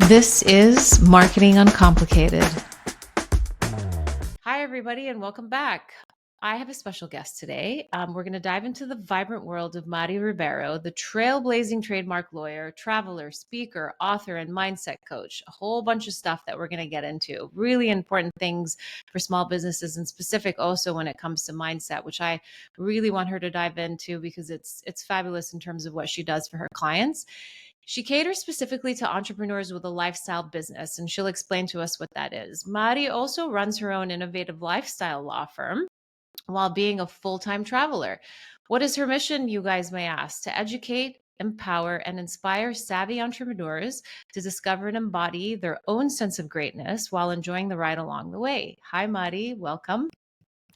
This is Marketing Uncomplicated. Hi, everybody, and welcome back. I have a special guest today. We're going to dive into the vibrant world of Mari Ribeiro, the trailblazing trademark lawyer, traveler, speaker, author, and mindset coach. A whole bunch of stuff that we're going to get into. Really important things for small businesses, and specific also when it comes to mindset, which I really want her to dive into because it's fabulous in terms of what she does for her clients. She caters specifically to entrepreneurs with a lifestyle business, and she'll explain to us what that is. Mari also runs her own innovative lifestyle law firm while being a full-time traveler. What is her mission, you guys may ask? To educate, empower, and inspire savvy entrepreneurs to discover and embody their own sense of greatness while enjoying the ride along the way. Hi, Mari. Welcome.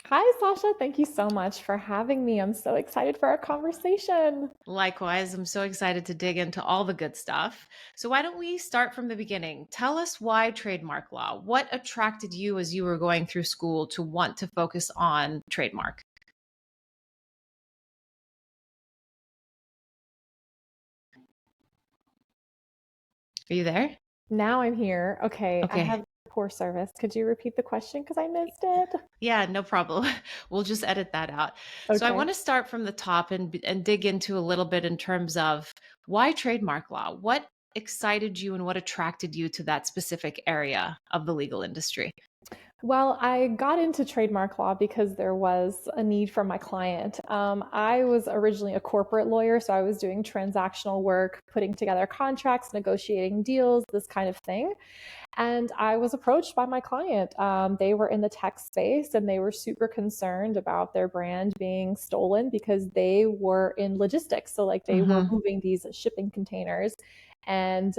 Hi, Sasha. Thank you so much for having me. I'm so excited for our conversation. Likewise, I'm so excited to dig into all the good stuff. So why don't we start from the beginning? Tell us why trademark law? What attracted you as you were going through school to want to focus on trademark? Are you there? Now I'm here. Okay, I Okay. have poor service. Could you repeat the question because I missed it? Yeah, no problem. We'll just edit that out. So I Okay. want to start from the top and dig into a little bit in terms of why trademark law? What excited you and what attracted you to that specific area of the legal industry? Well, I got into trademark law because there was a need from my client. I was originally a corporate lawyer, so I was doing transactional work, putting together contracts, negotiating deals, this kind of thing. And I was approached by my client. They were in the tech space and they were super concerned about their brand being stolen because they were in logistics. So, like, they were Mm-hmm. moving these shipping containers, and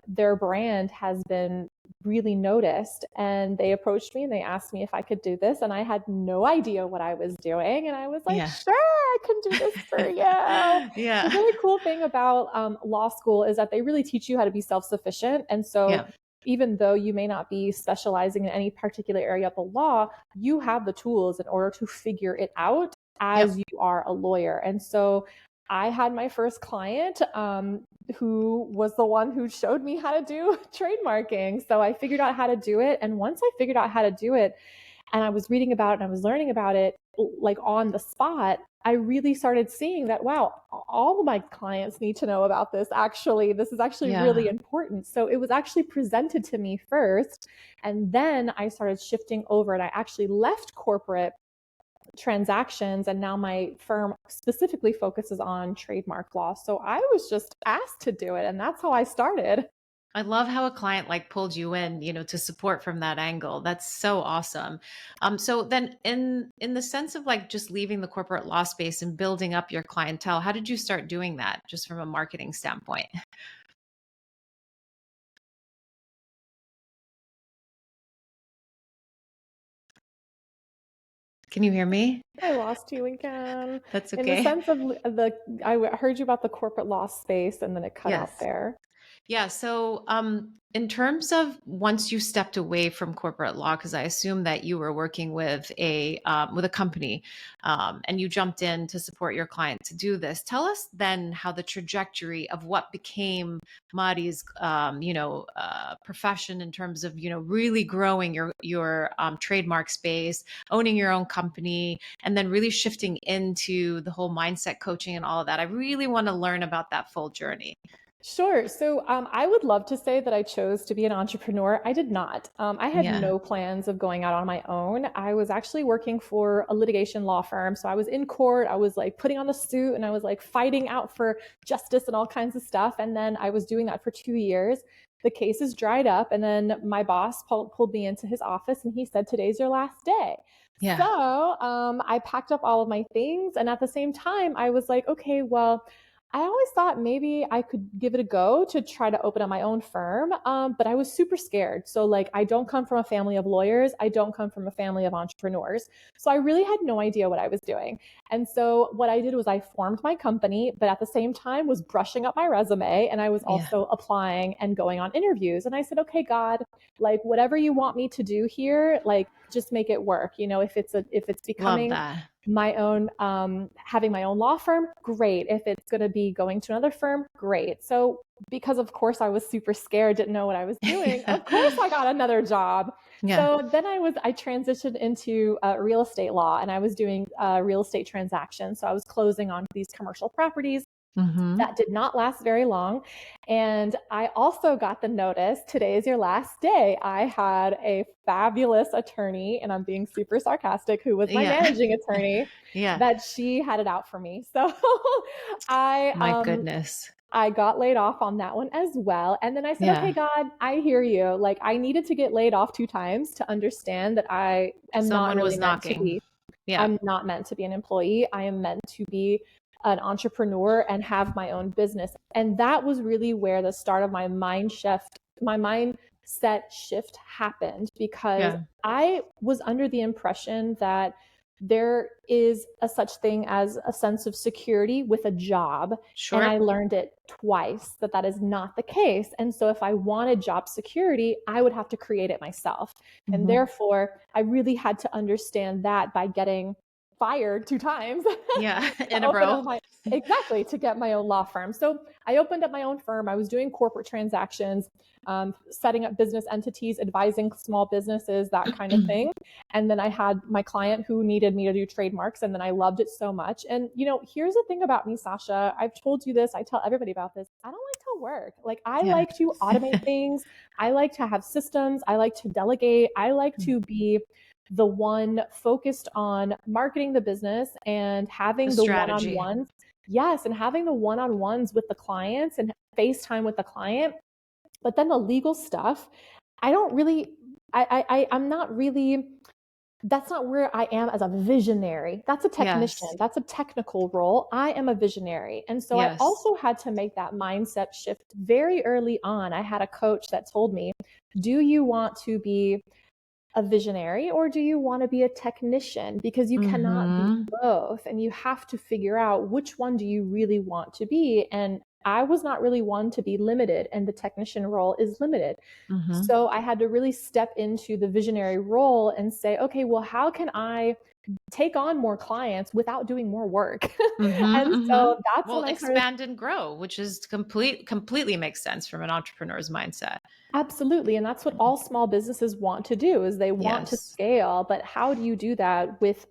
their brand has been really noticed. And they approached me and they asked me if I could do this. And I had no idea what I was doing. And I was like, Yeah. sure, I can do this for you. The Yeah. really cool thing about law school is that they really teach you how to be self sufficient. And so, Yeah. even though you may not be specializing in any particular area of the law, you have the tools in order to figure it out as Yep. you are a lawyer. And so I had my first client who was the one who showed me how to do trademarking. So I figured out how to do it. And once I figured out how to do it, and I was reading about it and I was learning about it like on the spot, I really started seeing that, wow, all of my clients need to know about this. Actually, this is actually really Yeah. important. So it was actually presented to me first. And then I started shifting over and I actually left corporate transactions. And now my firm specifically focuses on trademark law. So I was just asked to do it. And that's how I started. I love how a client like pulled you in, to support from that angle. That's so awesome. So then in the sense of like just leaving the corporate law space and building up your clientele, how did you start doing that just from a marketing standpoint? Can you hear me? I lost you again. That's In the okay. sense of I heard you about the corporate law space and then it cut out Yes. there. Yeah. So, in terms of once you stepped away from corporate law, because I assume that you were working with a company, and you jumped in to support your client to do this. Tell us then how the trajectory of what became Mari's, profession in terms of really growing your trademark space, owning your own company, and then really shifting into the whole mindset coaching and all of that. I really want to learn about that full journey. Sure. So I would love to say that I chose to be an entrepreneur. I did not. I had Yeah. no plans of going out on my own. I was actually working for a litigation law firm. So I was in court. I was like putting on the suit and I was like fighting out for justice and all kinds of stuff. And then I was doing that for 2 years. The cases dried up. And then my boss pulled me into his office and he said, "Today's your last day." So Yeah. I packed up all of my things. And at the same time, I was like, okay, well, I always thought maybe I could give it a go to try to open up my own firm, but I was super scared. So, like, I don't come from a family of lawyers. I don't come from a family of entrepreneurs. So, I really had no idea what I was doing. And so, what I did was I formed my company, but at the same time was brushing up my resume, and I was Yeah. also applying and going on interviews. And I said, "Okay, God, like whatever you want me to do here, like just make it work. If it's Love becoming that. my own, having my own law firm, great. If it's going to be going to another firm, great. So because of course I was super scared, didn't know what I was doing, of course I got another job. Yeah. So then I transitioned into real estate law, and I was doing real estate transactions. So I was closing on these commercial properties. That did not last very long. And I also got the notice, today is your last day. I had a fabulous attorney, and I'm being super sarcastic, who was my managing attorney, that she had it out for me. So My goodness. I got laid off on that one as well. And then I said, okay, God, I hear you. Like, I needed to get laid off 2 times to understand that I am not really meant to be. I'm not meant to be an employee. I am meant to be an entrepreneur and have my own business. And that was really where the start of my mindset shift happened, because I was under the impression that there is a such thing as a sense of security with a job. Sure. And I learned it twice that is not the case. And so if I wanted job security, I would have to create it myself. And therefore, I really had to understand that by getting fired 2 times. In a row. Exactly, to get my own law firm. So I opened up my own firm. I was doing corporate transactions, setting up business entities, advising small businesses, that kind of thing. And then I had my client who needed me to do trademarks, and then I loved it so much. And here's the thing about me, Sasha. I've told you this. I tell everybody about this. I don't like to work. Like, I like to automate things. I like to have systems. I like to delegate. I like to be the one focused on marketing the business and having the one-on-ones. Yes, and having the one-on-ones with the clients and FaceTime with the client. But then the legal stuff, I'm not really, that's not where I am as a visionary. That's a technician. That's a technical role. I am a visionary. And so I also had to make that mindset shift very early on. I had a coach that told me, do you want to be a visionary, or do you want to be a technician? Because you cannot be both, and you have to figure out which one do you really want to be. And I was not really one to be limited, and the technician role is limited. So I had to really step into the visionary role and say, okay, well, how can I take on more clients without doing more work? And so that's when I expand and grow, which is completely makes sense from an entrepreneur's mindset. Absolutely. And that's what all small businesses want to do, is they want to scale. But how do you do that with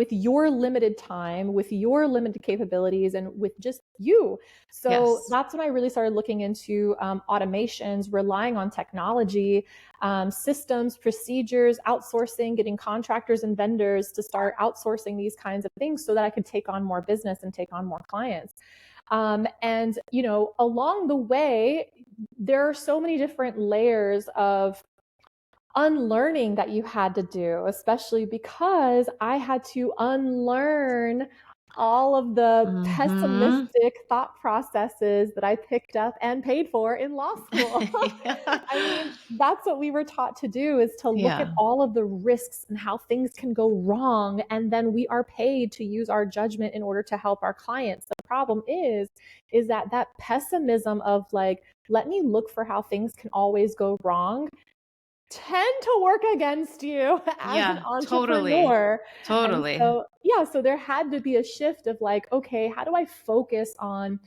your limited time, with your limited capabilities, and with just you? So that's when I really started looking into automations, relying on technology, systems, procedures, outsourcing, getting contractors and vendors to start outsourcing these kinds of things so that I could take on more business and take on more clients. And along the way, there are so many different layers of unlearning that you had to do, especially because I had to unlearn all of the pessimistic thought processes that I picked up and paid for in law school. I mean, that's what we were taught to do, is to look at all of the risks and how things can go wrong. And then we are paid to use our judgment in order to help our clients. The problem is that pessimism of like, let me look for how things can always go wrong, tend to work against you as an entrepreneur. Totally. So there had to be a shift of like, okay, how do I focus on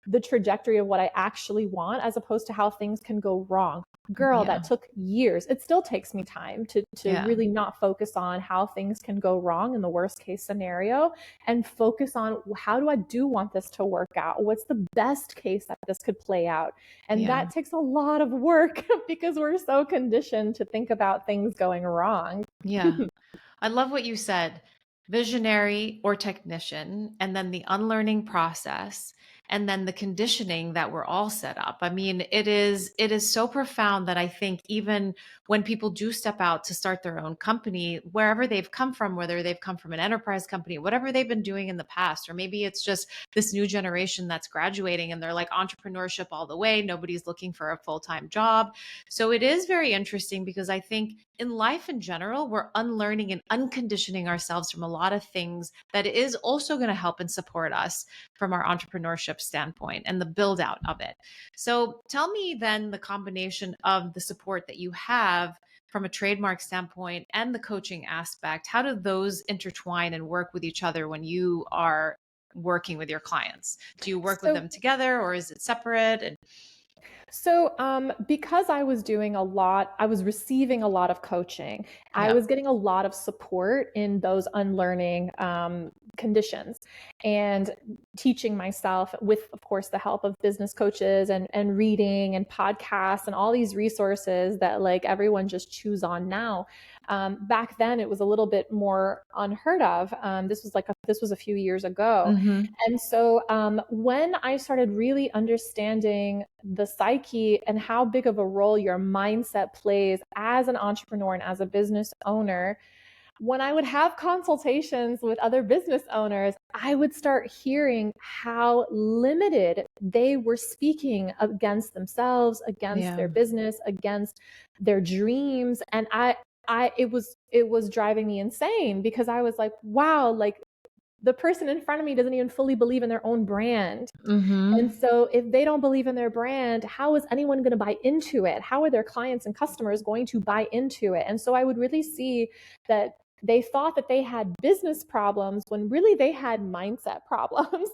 the trajectory of what I actually want, as opposed to how things can go wrong? Girl, that took years. It still takes me time to really not focus on how things can go wrong in the worst case scenario, and focus on, how do I want this to work out? What's the best case that this could play out? And that takes a lot of work because we're so conditioned to think about things going wrong. I love what you said, visionary or technician, and then the unlearning process, and then the conditioning that we're all set up. I mean, it is so profound that I think even when people do step out to start their own company, wherever they've come from, whether they've come from an enterprise company, whatever they've been doing in the past, or maybe it's just this new generation that's graduating and they're like entrepreneurship all the way, nobody's looking for a full-time job. So it is very interesting, because I think in life in general, we're unlearning and unconditioning ourselves from a lot of things that is also going to help and support us from our entrepreneurship standpoint and the build out of it. So tell me then the combination of the support that you have from a trademark standpoint and the coaching aspect. How do those intertwine and work with each other when you are working with your clients? Do you work with So them together, or is it separate? And because I was doing a lot, I was receiving a lot of coaching. I yeah. was getting a lot of support in those unlearning conditions and teaching myself with, of course, the help of business coaches and reading and podcasts and all these resources that like everyone just chews on now. Back then, it was a little bit more unheard of. This was a few years ago. Mm-hmm. And so when I started really understanding the psyche and how big of a role your mindset plays as an entrepreneur and as a business owner, when I would have consultations with other business owners, I would start hearing how limited they were speaking against themselves, against Yeah. their business, against their dreams. And it was driving me insane because I was like, wow, like the person in front of me doesn't even fully believe in their own brand. Mm-hmm. And so if they don't believe in their brand, how is anyone going to buy into it? How are their clients and customers going to buy into it? And so I would really see that they thought that they had business problems when really they had mindset problems.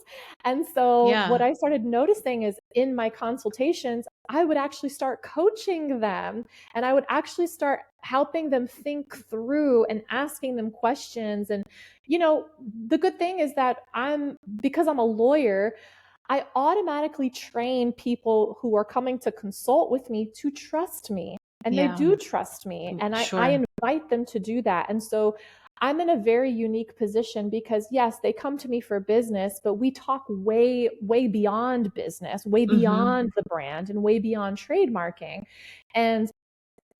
And so what Yeah. I started noticing is in my consultations, I would actually start coaching them and I would actually start helping them think through and asking them questions. And, the good thing is that because I'm a lawyer, I automatically train people who are coming to consult with me to trust me. And they Yeah. do trust me. And I Sure. invite them to do that. And so I'm in a very unique position because, yes, they come to me for business, but we talk way, way beyond business, way Mm-hmm. beyond the brand, and way beyond trademarking. And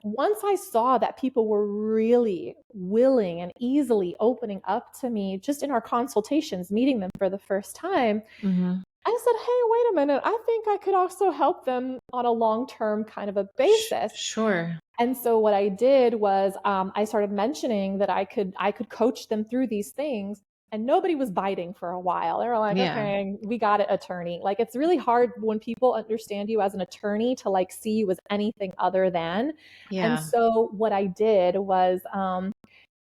once I saw that people were really willing and easily opening up to me just in our consultations, meeting them for the first time, Mm-hmm. I said, hey, wait a minute. I think I could also help them on a long-term kind of a basis. Sure. And so what I did was I started mentioning that I could coach them through these things. And nobody was biting for a while. They were like, Yeah. okay, we got it, attorney. Like, it's really hard when people understand you as an attorney to like see you as anything other than. And Yeah. so what I did was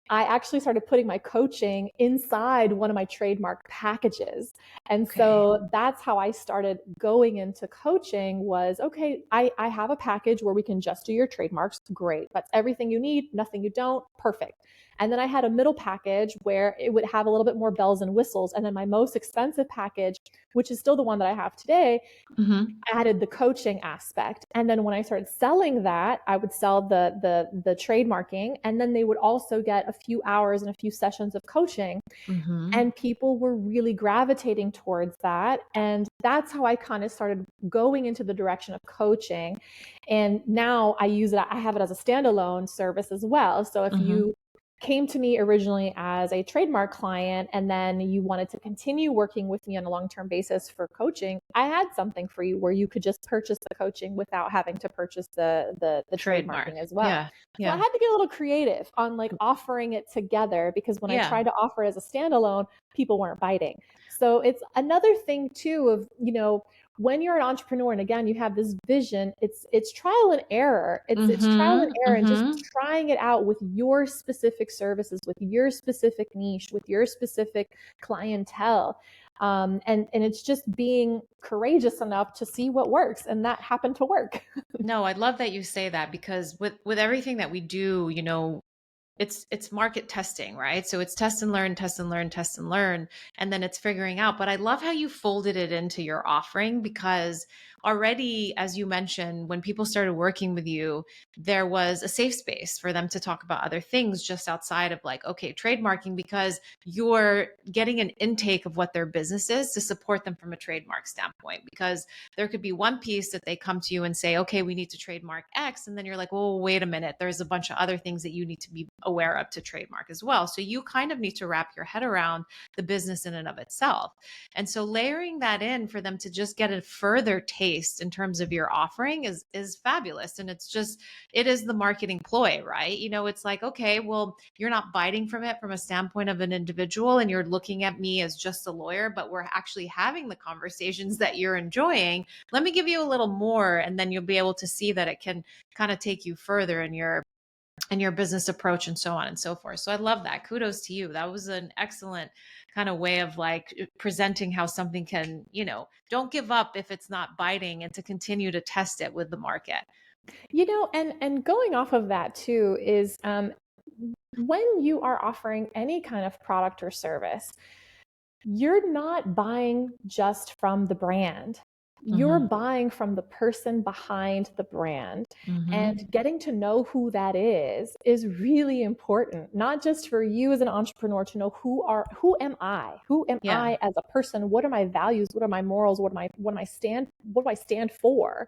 I actually started putting my coaching inside one of my trademark packages. And Okay. so that's how I started going into coaching was, okay, I have a package where we can just do your trademarks. Great. That's everything you need, nothing you don't. Perfect. And then I had a middle package where it would have a little bit more bells and whistles. And then my most expensive package, which is still the one that I have today, Mm-hmm. added the coaching aspect. And then when I started selling that, I would sell the trademarking, and then they would also get a few hours and a few sessions of coaching. Mm-hmm. And people were really gravitating towards that. And that's how I kind of started going into the direction of coaching. And now I have it as a standalone service as well. So if Mm-hmm. you came to me originally as a trademark client and then you wanted to continue working with me on a long-term basis for coaching, I had something for you where you could just purchase the coaching without having to purchase the Trademark. trademarking as well. Yeah. So I Yeah. had to get a little creative on like offering it together because when I Yeah. tried to offer it as a standalone, people weren't biting. So it's another thing too of, when you're an entrepreneur and again you have this vision, it's trial and error. It's trial and Mm-hmm. error and just Mm-hmm. trying it out with your specific services, with your specific niche, with your specific clientele. And it's just being courageous enough to see what works, and that happened to work. No, I love that you say that because with everything that we do, it's market testing, right? So it's test and learn, test and learn, test and learn, and then it's figuring out. But I love how you folded it into your offering because already, as you mentioned, when people started working with you, there was a safe space for them to talk about other things just outside of like, okay, trademarking, because you're getting an intake of what their business is to support them from a trademark standpoint. Because there could be one piece that they come to you and say, okay, we need to trademark X. And then you're like, well, wait a minute, there's a bunch of other things that you need to be aware of to trademark as well. So you kind of need to wrap your head around the business in and of itself. And so layering that in for them to just get a further take based in terms of your offering is fabulous. And it is the marketing ploy, right? It's like, okay, well, you're not biting from it from a standpoint of an individual and you're looking at me as just a lawyer, but we're actually having the conversations that you're enjoying. Let me give you a little more, and then you'll be able to see that it can kind of take you further in your business approach and so on and so forth. So I love that. Kudos to you. That was an excellent kind of way of like presenting how something can, don't give up if it's not biting, and to continue to test it with the market. And going off of that too is when you are offering any kind of product or service, you're not buying just from the brand. You're buying from the person behind the brand, and getting to know who that is really important. Not just for you as an entrepreneur to know who am I? Who am I as a person? What are my values? What are my morals? What do I stand for?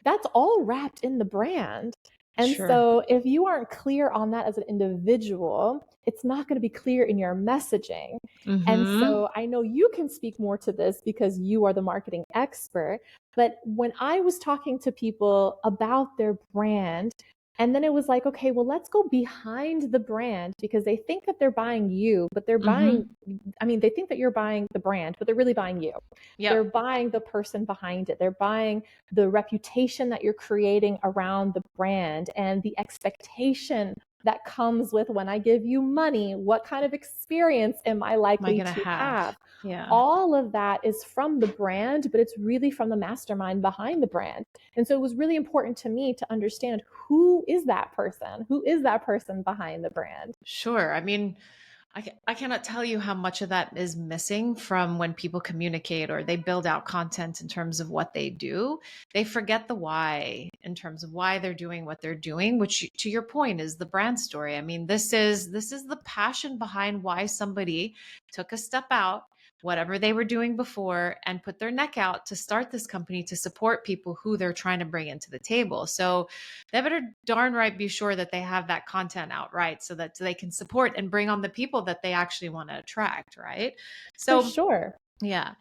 That's all wrapped in the brand. And so if you aren't clear on that as an individual, it's not going to be clear in your messaging. And so I know you can speak more to this because you are the marketing expert. But when I was talking to people about their brand, and then it was like, okay, well, let's go behind the brand, because they think that they're buying you, but they're buying, they think that you're buying the brand, but they're really buying you. Yep. They're buying the person behind it. They're buying the reputation that you're creating around the brand and the expectation that comes with, when I give you money, what kind of experience am I likely to have? Yeah. All of that is from the brand, but it's really from the mastermind behind the brand. And so it was really important to me to understand, who is that person? Who is that person behind the brand? Sure. I cannot tell you how much of that is missing from when people communicate or they build out content in terms of what they do. They forget the why in terms of why they're doing what they're doing, which, to your point, is the brand story. This is the passion behind why somebody took a step out, whatever they were doing before, and put their neck out to start this company to support people who they're trying to bring into the table. So they better darn right be sure that they have that content out, right? So that they can support and bring on the people that they actually want to attract, right? So for sure. Yeah.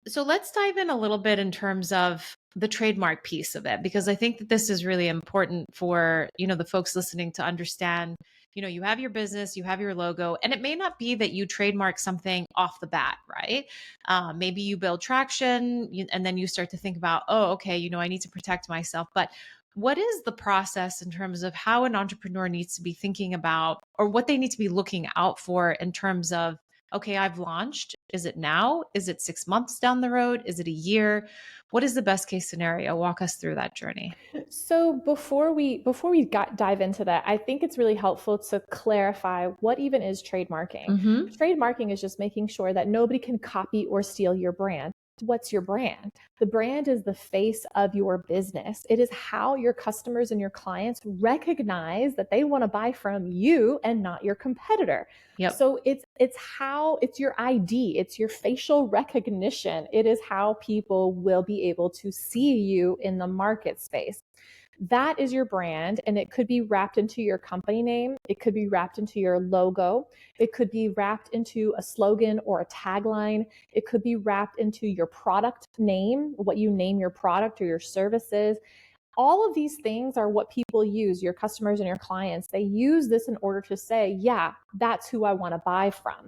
So let's dive in a little bit in terms of the trademark piece of it, because I think that this is really important for, the folks listening to understand. You have your business, you have your logo, and it may not be that you trademark something off the bat, right? Maybe you build traction and then you start to think about, oh, okay, I need to protect myself. But what is the process in terms of how an entrepreneur needs to be thinking about, or what they need to be looking out for in terms of, okay, I've launched. Is it now? Is it 6 months down the road? Is it a year? What is the best case scenario? Walk us through that journey. So before we dive into that, I think it's really helpful to clarify what even is trademarking. Trademarking is just making sure that nobody can copy or steal your brand. What's your brand? The brand is the face of your business. It is how your customers and your clients recognize that they want to buy from you and not your competitor. Yep. So it's your ID, it's your facial recognition. It is how people will be able to see you in the market space. That is your brand, and it could be wrapped into your company name. It could be wrapped into your logo. It could be wrapped into a slogan or a tagline. It could be wrapped into your product name, what you name your product or your services. All of these things are what people use, your customers and your clients. They use this in order to say, yeah, that's who I want to buy from.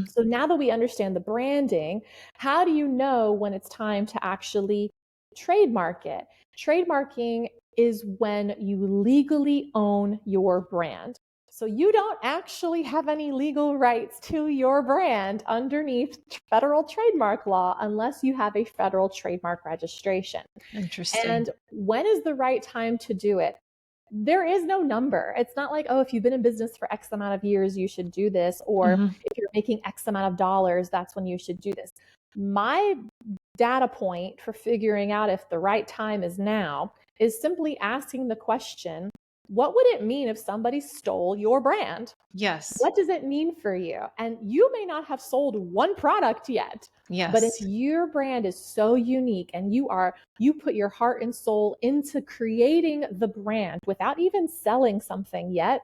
So now that we understand the branding, how do you know when it's time to actually trademark it? Trademarking is when you legally own your brand. So you don't actually have any legal rights to your brand underneath federal trademark law unless you have a federal trademark registration. Interesting. And when is the right time to do it? There is no number. It's not like, oh, if you've been in business for X amount of years, you should do this. Or if you're making X amount of dollars, that's when you should do this. My data point for figuring out if the right time is now is simply asking the question, what would it mean if somebody stole your brand? Yes. What does it mean for you? And you may not have sold one product yet. Yes. But if your brand is so unique and you put your heart and soul into creating the brand without even selling something yet,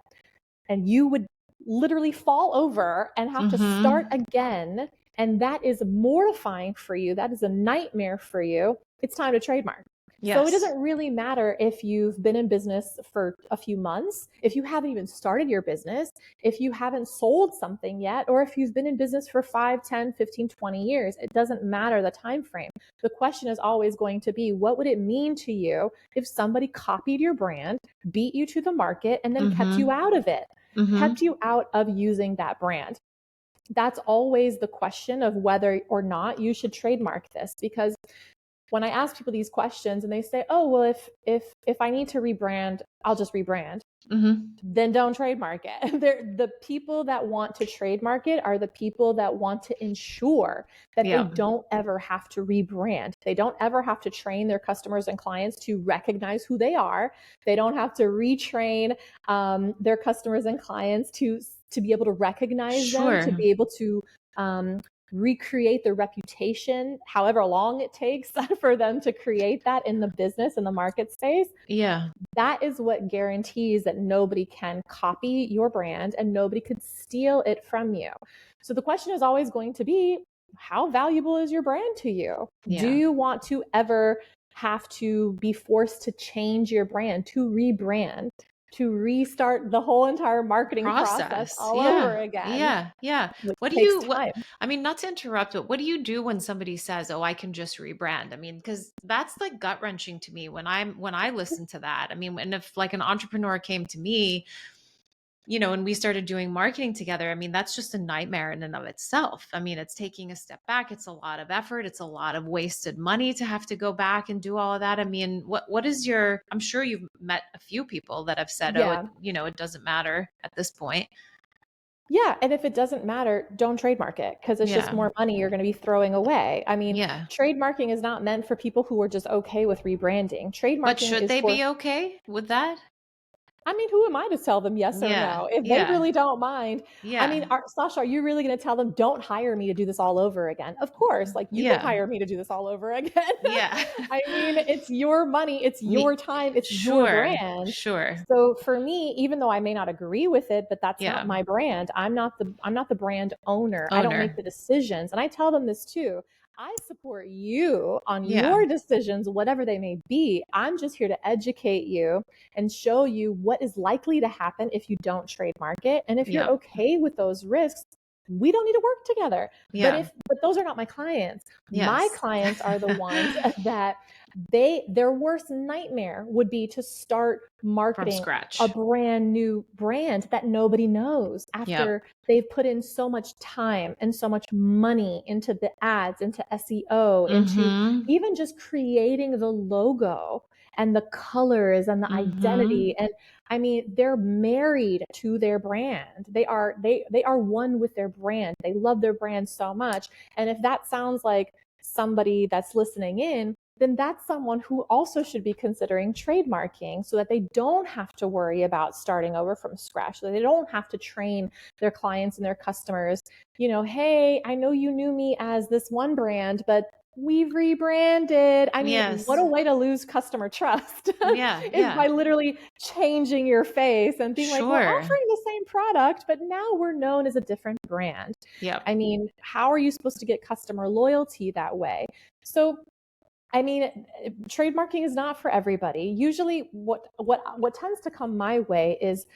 and you would literally fall over and have to start again and that is mortifying for you, that is a nightmare for you, it's time to trademark. Yes. So it doesn't really matter if you've been in business for a few months, if you haven't even started your business, if you haven't sold something yet, or if you've been in business for 5, 10, 15, 20 years. It doesn't matter the time frame. The question is always going to be, what would it mean to you if somebody copied your brand, beat you to the market, and then kept you out of it, kept you out of using that brand? That's always the question of whether or not you should trademark this. Because when I ask people these questions and they say, oh, well, if I need to rebrand, I'll just rebrand. Then don't trademark it. The people that want to trademark it are the people that want to ensure that they don't ever have to rebrand. They don't ever have to train their customers and clients to recognize who they are. They don't have to retrain their customers and clients to be able to recognize them, to be able to recreate the reputation, however long it takes for them to create that in the business, in the market space. That is what guarantees that nobody can copy your brand and nobody could steal it from you. So the question is always going to be, how valuable is your brand to you? Do you want to ever have to be forced to change your brand, to rebrand, to restart the whole entire marketing process all over again? What do you, I mean, not to interrupt, but what do you do when somebody says, oh, I can just rebrand? I mean, because that's like gut wrenching to me when I listen to that. I mean, and if like an entrepreneur came to me, and we started doing marketing together, I mean, that's just a nightmare in and of itself. I mean, it's taking a step back. It's a lot of effort. It's a lot of wasted money to have to go back and do all of that. I mean, what is I'm sure you've met a few people that have said, it doesn't matter at this point. Yeah. And if it doesn't matter, don't trademark it, because it's just more money you're going to be throwing away. I mean, trademarking is not meant for people who are just okay with rebranding. Trademarking But should they be okay with that? I mean, who am I to tell them yes or no? If they really don't mind. I mean, Sasha, are you really going to tell them, don't hire me to do this all over again? Of course, like you can hire me to do this all over again. I mean, it's your money, it's your time, it's your brand. So for me, even though I may not agree with it, but that's not my brand. I'm not the brand owner. I don't make the decisions. And I tell them this too. I support you on your decisions, whatever they may be. I'm just here to educate you and show you what is likely to happen if you don't trademark it. And if you're okay with those risks, we don't need to work together. But those are not my clients. My clients are the ones that their worst nightmare would be to start marketing a brand new brand that nobody knows after they've put in so much time and so much money into the ads, into SEO, into even just creating the logo and the colors and the identity. And I mean, they're married to their brand. They are one with their brand. They love their brand so much. And if that sounds like somebody that's listening in, then that's someone who also should be considering trademarking, so that they don't have to worry about starting over from scratch, so that they don't have to train their clients and their customers, hey, I know you knew me as this one brand, but we've rebranded. I mean, what a way to lose customer trust is by literally changing your face and being like, we're offering the same product, but now we're known as a different brand. I mean, how are you supposed to get customer loyalty that way? So I mean, trademarking is not for everybody. Usually what tends to come my way is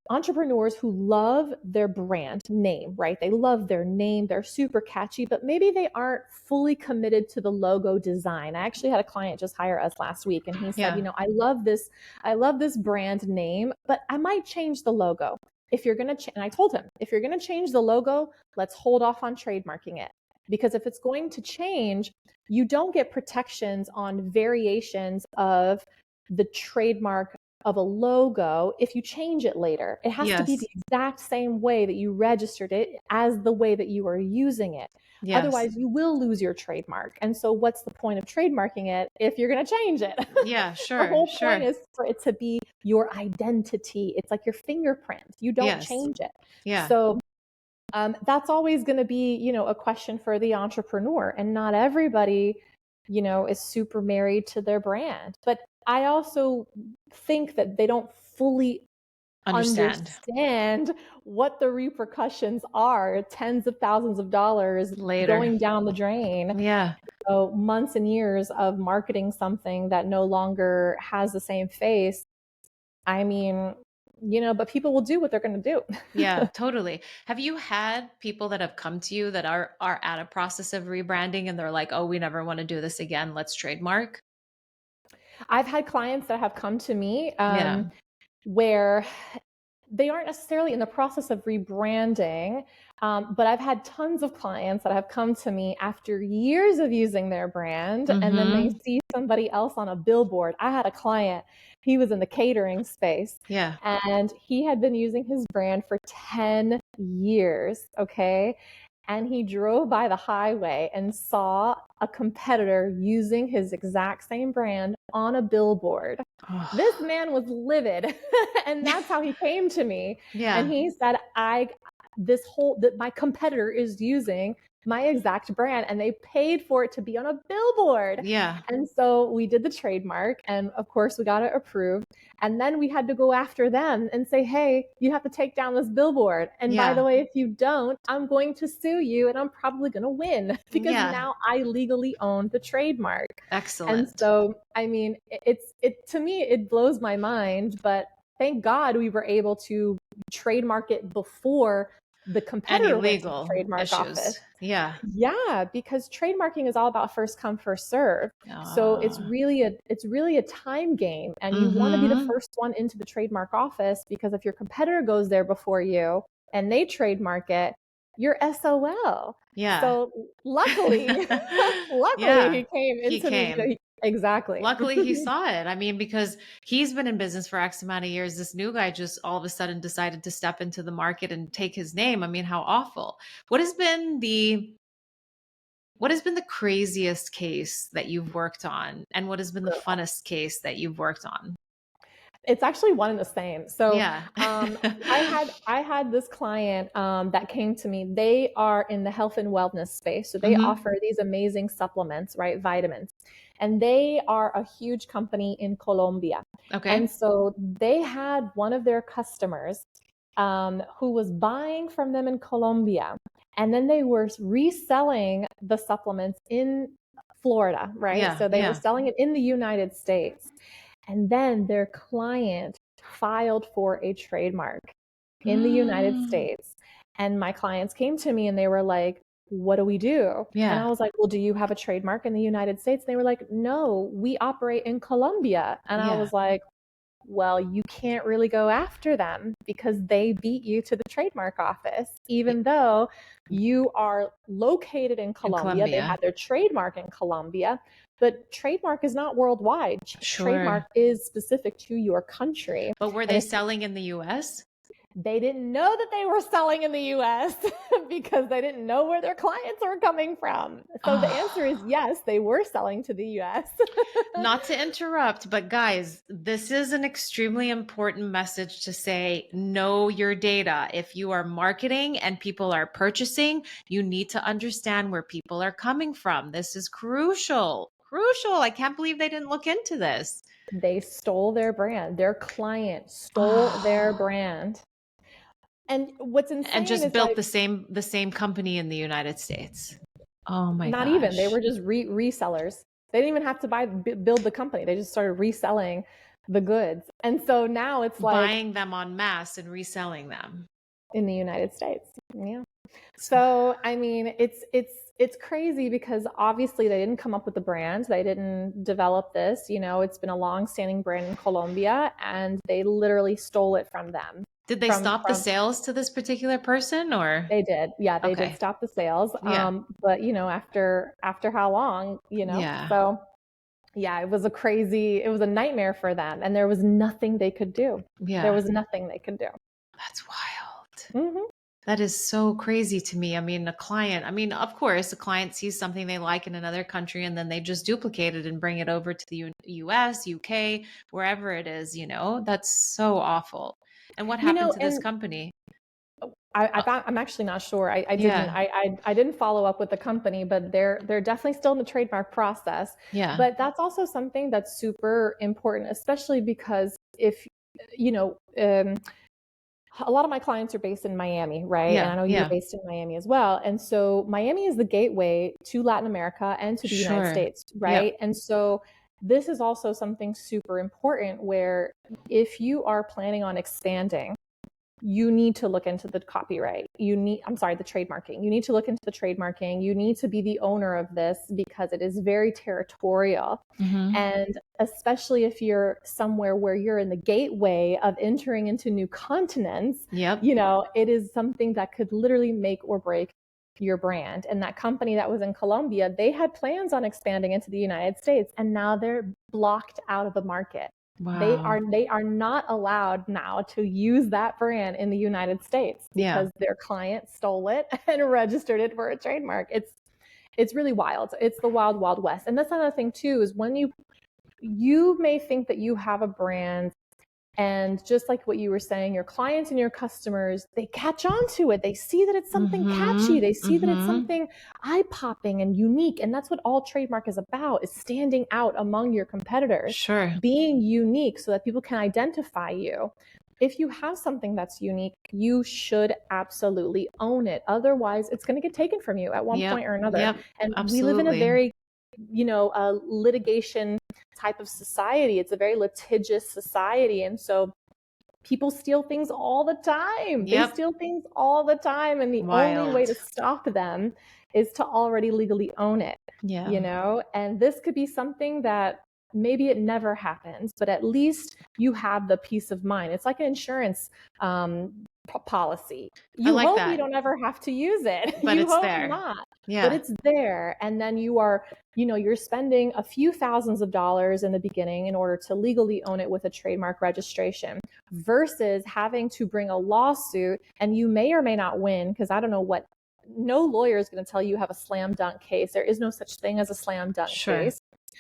entrepreneurs who love their brand name, right? They love their name. They're super catchy, but maybe they aren't fully committed to the logo design. I actually had a client just hire us last week, and he said, I love this brand name, but I might change the logo. If you're going to, and I told him, if you're going to change the logo, let's hold off on trademarking it. Because if it's going to change, you don't get protections on variations of the trademark of a logo if you change it later. It has to be the exact same way that you registered it as the way that you are using it. Otherwise, you will lose your trademark. And so what's the point of trademarking it if you're going to change it? The whole point is for it to be your identity. It's like your fingerprint. You don't change it. So that's always going to be, a question for the entrepreneur, and not everybody, is super married to their brand. But I also think that they don't fully understand what the repercussions are, tens of thousands of dollars later. going down the drain. Yeah. So months and years of marketing something that no longer has the same face. I mean, but people will do what they're going to do. Yeah, totally. Have you had people that have come to you that are at a process of rebranding and they're like, "Oh, we never want to do this again. Let's trademark"? I've had clients that have come to me Yeah. where they aren't necessarily in the process of rebranding, but I've had tons of clients that have come to me after years of using their brand, and then they see somebody else on a billboard. I had a client, he was in the catering space, Yeah. and he had been using his brand for 10 years, okay? And he drove by the highway and saw a competitor using his exact same brand on a billboard. Oh. This man was livid. And that's how he came to me. Yeah. And he said, that my competitor is using my exact brand, and they paid for it to be on a billboard. Yeah. And so we did the trademark, and of course we got it approved. And then we had to go after them and say, hey, you have to take down this billboard. And by the way, if you don't, I'm going to sue you, and I'm probably going to win because now I legally own the trademark. Excellent. And so, I mean, to me, it blows my mind, but thank God we were able to trademark it before the competitor went to the trademark office. Yeah. Yeah, because trademarking is all about first come, first serve. So it's really a time game, and you want to be the first one into the trademark office, because if your competitor goes there before you and they trademark it, you're SOL. Yeah. So luckily he came into me. Exactly. Luckily he saw it. I mean, because he's been in business for X amount of years. This new guy just all of a sudden decided to step into the market and take his name. I mean, how awful. What has been the craziest case that you've worked on? And what has been the funnest case that you've worked on? It's actually one and the same. So yeah. I had this client that came to me. They are in the health and wellness space. So they offer these amazing supplements, right? Vitamins. And they are a huge company in Colombia. Okay. And so they had one of their customers who was buying from them in Colombia. And then they were reselling the supplements in Florida, right? Yeah, so they were selling it in the United States. And then their client filed for a trademark in the United States. And my clients came to me and they were like, what do we do? Yeah. And I was like, well, do you have a trademark in the United States? And they were like, no, we operate in Colombia. And I was like, well, you can't really go after them because they beat you to the trademark office, even though you are located in Colombia. They had their trademark in Colombia, but trademark is not worldwide. Trademark is specific to your country. But were they selling in the US? They didn't know that they were selling in the US because they didn't know where their clients were coming from. So the answer is yes, they were selling to the US. Not to interrupt, but guys, this is an extremely important message to say, know your data. If you are marketing and people are purchasing, you need to understand where people are coming from. This is crucial. Crucial. I can't believe they didn't look into this. They stole their brand. Their client stole their brand. And what's insane and just is built the same company in the United States. Oh my gosh. Not even. They were just resellers. They didn't even have to build the company. They just started reselling the goods. And so now it's like buying them en masse and reselling them in the United States. Yeah. So, I mean, it's crazy because obviously they didn't come up with the brand. They didn't develop this, it's been a long-standing brand in Colombia, and they literally stole it from them. Did they stop the sales to this particular person, or? They did. Yeah, they did stop the sales. Yeah. But after how long, Yeah. So yeah, it was a nightmare for them, and there was nothing they could do. Yeah. There was nothing they could do. That's wild. That is so crazy to me. I mean, of course, a client sees something they like in another country and then they just duplicate it and bring it over to the US, UK, wherever it is, that's so awful. And what happened to this company? I'm actually not sure. I didn't follow up with the company, but they're definitely still in the trademark process. Yeah. But that's also something that's super important, especially because if A lot of my clients are based in Miami, right? And Yeah, I know you're yeah. based in Miami as well. And so Miami is the gateway to Latin America and to the United Sure. States, Yep. right? And so this is also something super important where if you are planning on expanding, you need to look into the copyright. The trademarking. You need to look into the trademarking. You need to be the owner of this because it is very territorial. Mm-hmm. And especially if you're somewhere where you're in the gateway of entering into new continents, Yep. it is something that could literally make or break your brand. And that company that was in Colombia, they had plans on expanding into the United States, and now they're blocked out of the market. They Wow. are not allowed now to use that brand in the United States Yeah. because their client stole it and registered it for a trademark. It's really wild. It's the wild, wild west. And that's another thing too, is when you may think that you have a brand, and just like what you were saying, your clients and your customers, they catch on to it. They see that it's something catchy. They see that it's something eye-popping and unique. And that's what all trademark is about, is standing out among your competitors, Sure. being unique so that people can identify you. If you have something that's unique, you should absolutely own it. Otherwise, it's going to get taken from you at one point or another. Yep. And we live in a Absolutely. very, litigation type of society. It's a very litigious society. And so people steal things all the time. They Yep. steal things all the time. And the only way to stop them is to already legally own it, Yeah. And this could be something that maybe it never happens, but at least you have the peace of mind. It's like an insurance policy. You like hope that. you don't ever have to use it. But You it's hope there. not. Yeah. But it's there. And then you're spending a few thousands of dollars in the beginning in order to legally own it with a trademark registration versus having to bring a lawsuit, and you may or may not win, because I don't know what, no lawyer is going to tell you have a slam dunk case. There is no such thing as a slam dunk case.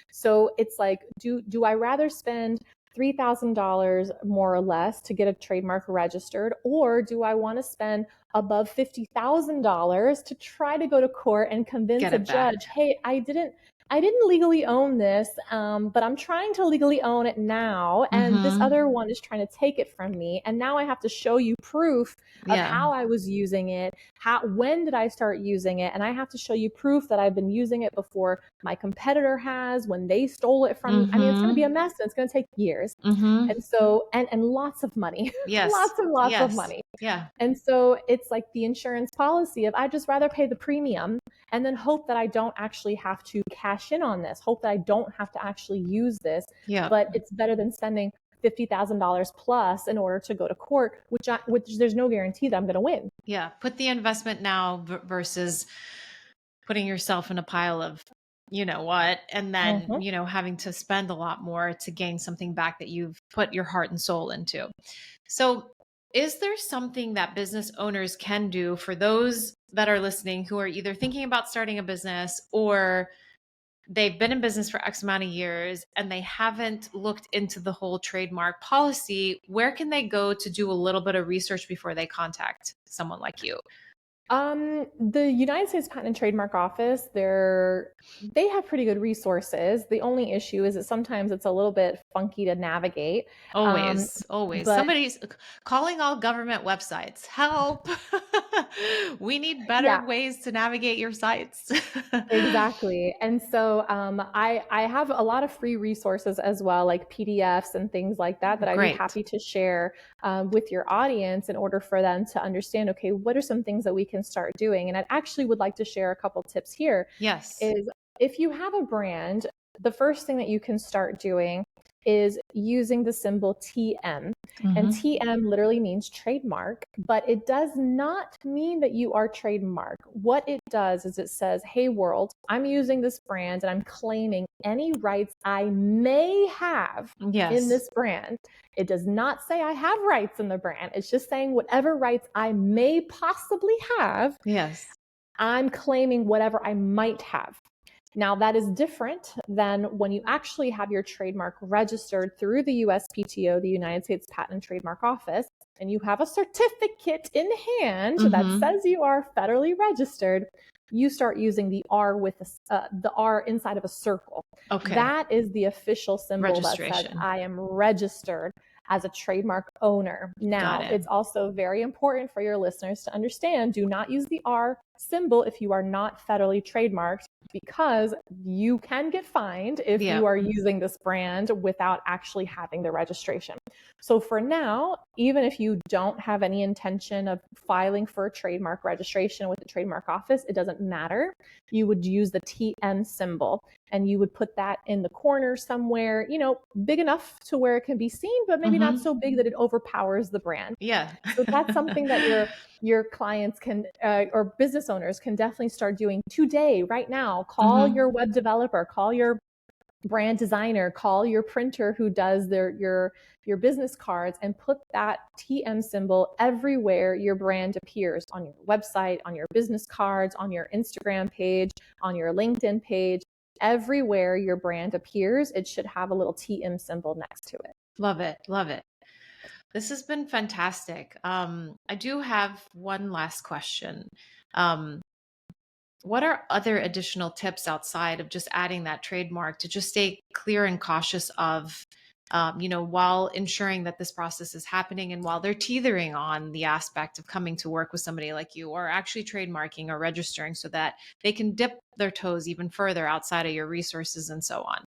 So it's like, do I rather spend $3,000 more or less to get a trademark registered, or do I want to spend above $50,000 to try to go to court and convince a judge, hey, I didn't legally own this, but I'm trying to legally own it now, and this other one is trying to take it from me, and now I have to show you proof of how I was using it, when did I start using it, and I have to show you proof that I've been using it before my competitor has, when they stole it from me. I mean, it's going to be a mess, and it's going to take years. And so, and lots of money. Yes. Lots and lots of money. Yeah. And so it's like the insurance policy of, I'd just rather pay the premium and then hope that I don't actually have to cash in on this, hope that I don't have to actually use this. Yeah. But it's better than spending $50,000 plus in order to go to court, which there's no guarantee that I'm going to win. Yeah. Put the investment now versus putting yourself in a pile of, you know what, and then, having to spend a lot more to gain something back that you've put your heart and soul into. So is there something that business owners can do for those that are listening who are either thinking about starting a business, or they've been in business for X amount of years and they haven't looked into the whole trademark policy? Where can they go to do a little bit of research before they contact someone like you? The United States Patent and Trademark Office, they have pretty good resources. The only issue is that sometimes it's a little bit funky to navigate. Always. But Somebody's calling all government websites. Help. We need better ways to navigate your sites. Exactly. And so I have a lot of free resources as well, like PDFs and things like that I'd be happy to share with your audience in order for them to understand, okay, what are some things that we can start doing? And I actually would like to share a couple tips here. Yes. Is if you have a brand, the first thing that you can start doing is using the symbol TM. And TM literally means trademark, but it does not mean that you are trademark. What it does is it says, hey world, I'm using this brand and I'm claiming any rights I may have in this brand. It does not say I have rights in the brand. It's just saying whatever rights I may possibly have. Yes. I'm claiming whatever I might have. Now, that is different than when you actually have your trademark registered through the USPTO, the United States Patent and Trademark Office, and you have a certificate in hand that says you are federally registered. You start using the R with the R inside of a circle. Okay. That is the official symbol that says I am registered as a trademark owner. Got Now, it. it's also very important for your listeners to understand, do not use the R symbol if you are not federally trademarked, because you can get fined if you are using this brand without actually having the registration. So for now, even if you don't have any intention of filing for a trademark registration with the trademark office, it doesn't matter. You would use the TM symbol, and you would put that in the corner somewhere, big enough to where it can be seen, but maybe not so big that it overpowers the brand. Yeah. So that's something that your clients can, or business owners can definitely start doing today, right now. Call your web developer, call your brand designer, call your printer who does your business cards, and put that TM symbol everywhere your brand appears, on your website, on your business cards, on your Instagram page, on your LinkedIn page. Everywhere your brand appears, it should have a little TM symbol next to it. Love it. Love it. This has been fantastic. I do have one last question. What are other additional tips outside of just adding that trademark to just stay clear and cautious of, while ensuring that this process is happening and while they're teetering on the aspect of coming to work with somebody like you, or actually trademarking or registering, so that they can dip their toes even further outside of your resources and so on?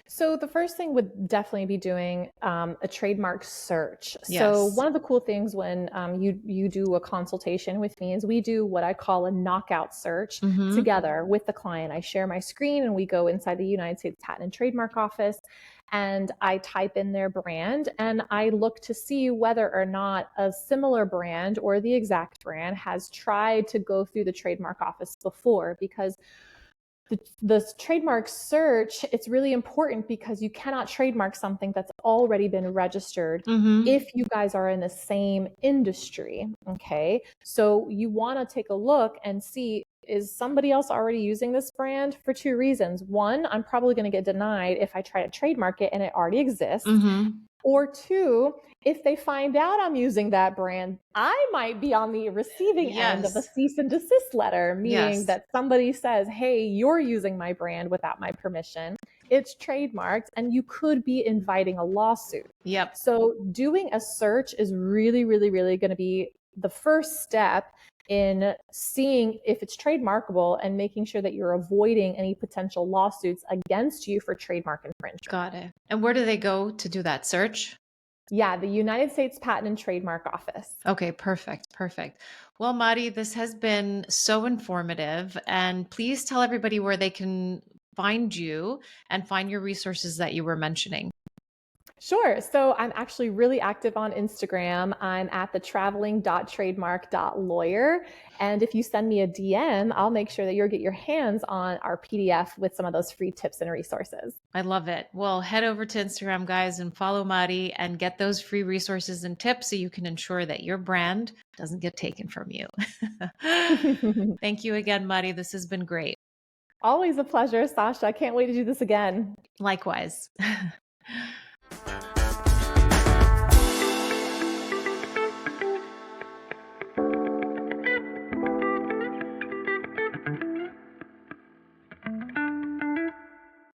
So the first thing would definitely be doing a trademark search. Yes. So one of the cool things when you do a consultation with me is we do what I call a knockout search together with the client. I share my screen and we go inside the United States Patent and Trademark Office, and I type in their brand and I look to see whether or not a similar brand or the exact brand has tried to go through the trademark office before. Because the trademark search, it's really important because you cannot trademark something that's already been registered if you guys are in the same industry. Okay. So you want to take a look and see, is somebody else already using this brand? For two reasons. One, I'm probably going to get denied if I try to trademark it and it already exists. Or two, if they find out I'm using that brand, I might be on the receiving end of a cease and desist letter, meaning that somebody says, hey, you're using my brand without my permission. It's trademarked, and you could be inviting a lawsuit. Yep. So doing a search is really, really, really going to be the first step in seeing if it's trademarkable and making sure that you're avoiding any potential lawsuits against you for trademark infringement. Got it. And where do they go to do that search? Yeah, the United States Patent and Trademark Office. Okay, perfect. Perfect. Well, Mari, this has been so informative. And please tell everybody where they can find you and find your resources that you were mentioning. Sure. So I'm actually really active on Instagram. I'm at the traveling.trademark.lawyer. And if you send me a DM, I'll make sure that you'll get your hands on our PDF with some of those free tips and resources. I love it. Well, head over to Instagram, guys, and follow Mari and get those free resources and tips so you can ensure that your brand doesn't get taken from you. Thank you again, Mari. This has been great. Always a pleasure, Sasha. I can't wait to do this again. Likewise.